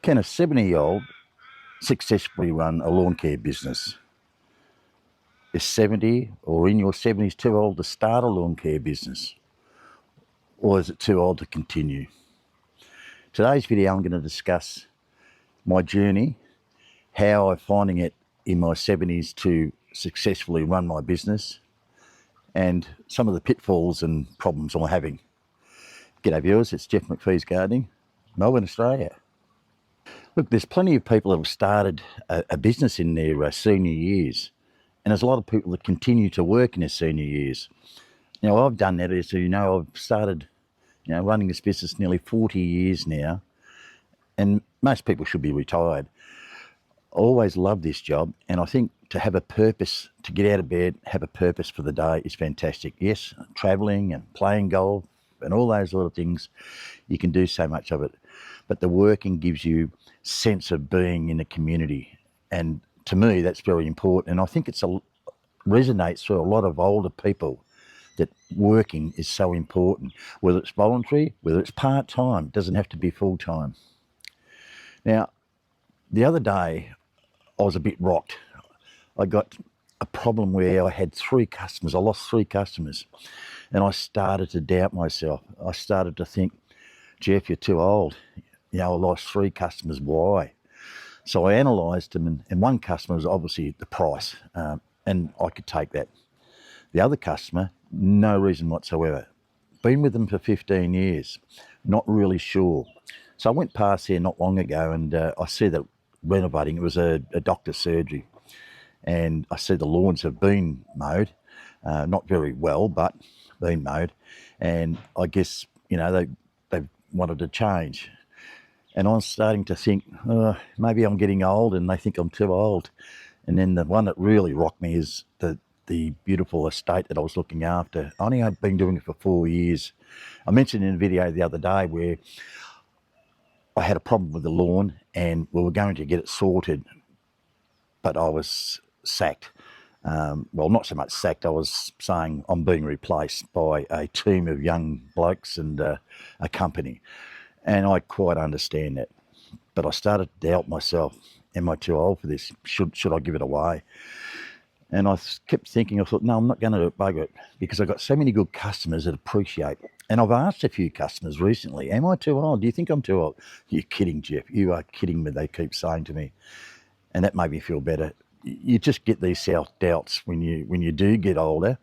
Can a 70-year-old successfully run a lawn care business? Is 70 or in your 70s too old to start a lawn care business? Or is it too old to continue? Today's video I'm going to discuss my journey, how I'm finding it in my 70s to successfully run my business, and some of the pitfalls and problems I'm having. G'day viewers, it's Jeff McPhee's Gardening, Melbourne, Australia. Look, there's plenty of people that have started a business in their senior years, and there's a lot of people that continue to work in their senior years. Now, I've done that, as you know. I've started running this business nearly 40 years now, and most people should be retired. I always loved this job, and I think to have a purpose, to get out of bed, have a purpose for the day is fantastic. Yes, travelling and playing golf and all those sort of things, you can do so much of it. But the working gives you sense of being in the community, and to me that's very important. And I think resonates through a lot of older people that working is so important, whether it's voluntary, whether it's part-time, it doesn't have to be full-time. Now, the other day I was a bit rocked. I got a problem where I had 3 customers. I lost 3 customers, and I started to doubt myself. I started to think, Jeff, you're too old. I lost 3 customers. Why? So I analysed them, and one customer was obviously the price, and I could take that. The other customer, no reason whatsoever. Been with them for 15 years, not really sure. So I went past there not long ago, and I see that renovating. It was a doctor's surgery, and I see the lawns have been mowed, not very well, but been mowed. And I guess they wanted to change. And I'm starting to think, maybe I'm getting old and they think I'm too old. And then the one that really rocked me is the beautiful estate that I was looking after. I've been doing it for 4 years. I mentioned in a video the other day where I had a problem with the lawn and we were going to get it sorted, but I was sacked. Well, not so much sacked, I was saying I'm being replaced by a team of young blokes and a company. And I quite understand that. But I started to doubt myself. Am I too old for this? Should I give it away? And I kept thinking, I thought, no, I'm not going to bugger it, because I've got so many good customers that appreciate it. And I've asked a few customers recently, am I too old? Do you think I'm too old? You're kidding, Jeff. You are kidding me, they keep saying to me. And that made me feel better. You just get these self-doubts when you do get older.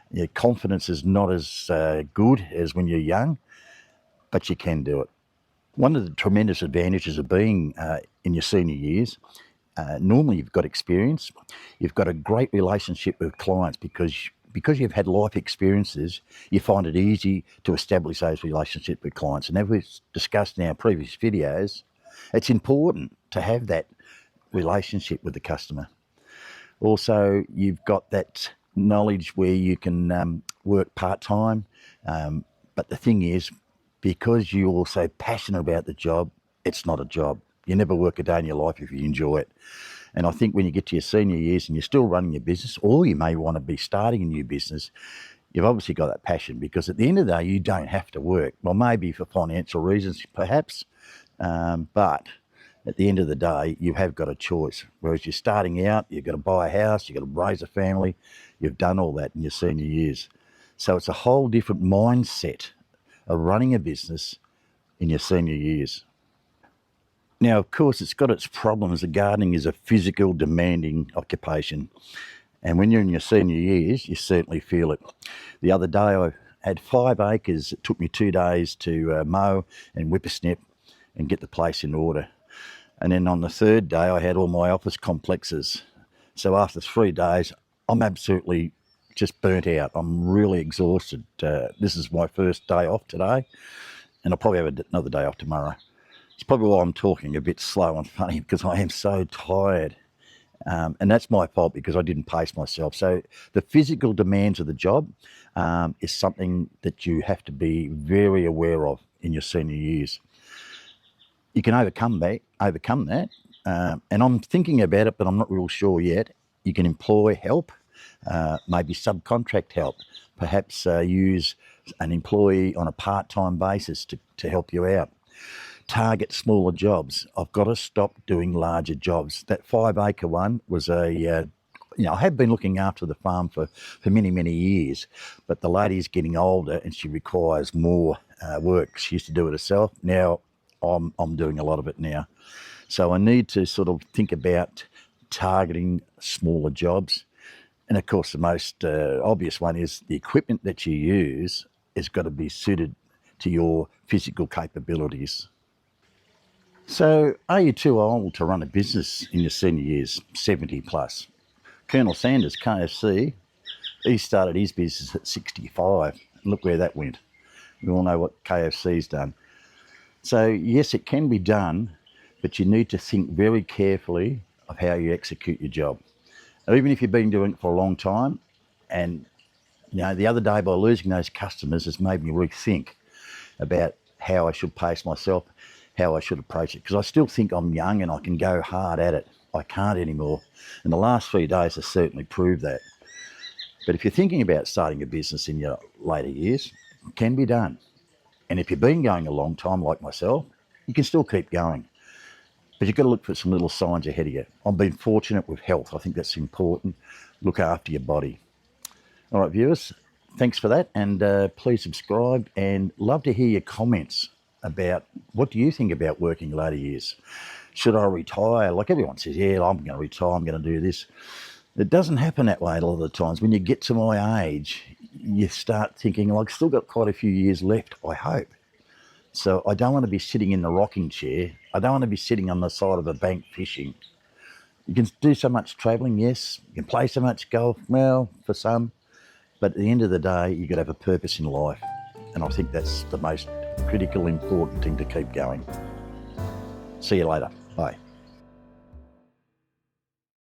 Your confidence is not as good as when you're young, but you can do it. One of the tremendous advantages of being in your senior years, normally you've got experience, you've got a great relationship with clients, because you've had life experiences, you find it easy to establish those relationships with clients. And as we've discussed in our previous videos, it's important to have that relationship with the customer. Also, you've got that knowledge where you can work part-time, but the thing is, because you're also passionate about the job, it's not a job. You never work a day in your life if you enjoy it. And I think when you get to your senior years and you're still running your business, or you may want to be starting a new business, you've obviously got that passion, because at the end of the day, you don't have to work. Well, maybe for financial reasons, perhaps, but at the end of the day, you have got a choice. Whereas you're starting out, you've got to buy a house, you've got to raise a family. You've done all that in your senior years. So it's a whole different mindset of running a business in your senior years. Now, of course, it's got its problems. The gardening is a physical, demanding occupation. And when you're in your senior years, you certainly feel it. The other day, I had 5 acres. It took me 2 days to mow and whippersnip and get the place in order. And then on the 3rd day, I had all my office complexes. So after 3 days, I'm absolutely just burnt out. I'm really exhausted. This is my first day off today, and I'll probably have another day off tomorrow. It's probably why I'm talking a bit slow and funny, because I am so tired. And that's my fault, because I didn't pace myself. So the physical demands of the job is something that you have to be very aware of in your senior years. You can overcome that, and I'm thinking about it, but I'm not real sure yet. You can employ help, maybe subcontract help, perhaps use an employee on a part-time basis to help you out. target smaller jobs. I've got to stop doing larger jobs. That 5 acre one was I have been looking after the farm for many, many years, but the lady's getting older and she requires more work. She used to do it herself. Now I'm doing a lot of it now. So I need to sort of think about targeting smaller jobs. And of course, the most obvious one is the equipment that you use has got to be suited to your physical capabilities. So, are you too old to run a business in your senior years, 70 plus? Colonel Sanders, KFC, he started his business at 65. Look where that went. We all know what KFC's done. So, yes, it can be done, but you need to think very carefully of how you execute your job. Even if you've been doing it for a long time, and the other day by losing those customers has made me rethink about how I should pace myself, how I should approach it, because I still think I'm young and I can go hard at it. I can't anymore. And the last 3 days have certainly proved that. But if you're thinking about starting a business in your later years, it can be done. And if you've been going a long time like myself, you can still keep going. But you've got to look for some little signs ahead of you. I've been fortunate with health. I think that's important. Look after your body. All right, viewers, thanks for that. And please subscribe, and love to hear your comments about what do you think about working later years. Should I retire? Like everyone says, yeah, I'm going to retire, I'm going to do this. It doesn't happen that way a lot of the times. When you get to my age, you start thinking, well, I've still got quite a few years left, I hope. So I don't want to be sitting in the rocking chair. I don't want to be sitting on the side of a bank fishing. You can do so much travelling, yes. You can play so much golf, well, for some. But at the end of the day, you've got to have a purpose in life. And I think that's the most critical, important thing to keep going. See you later. Bye.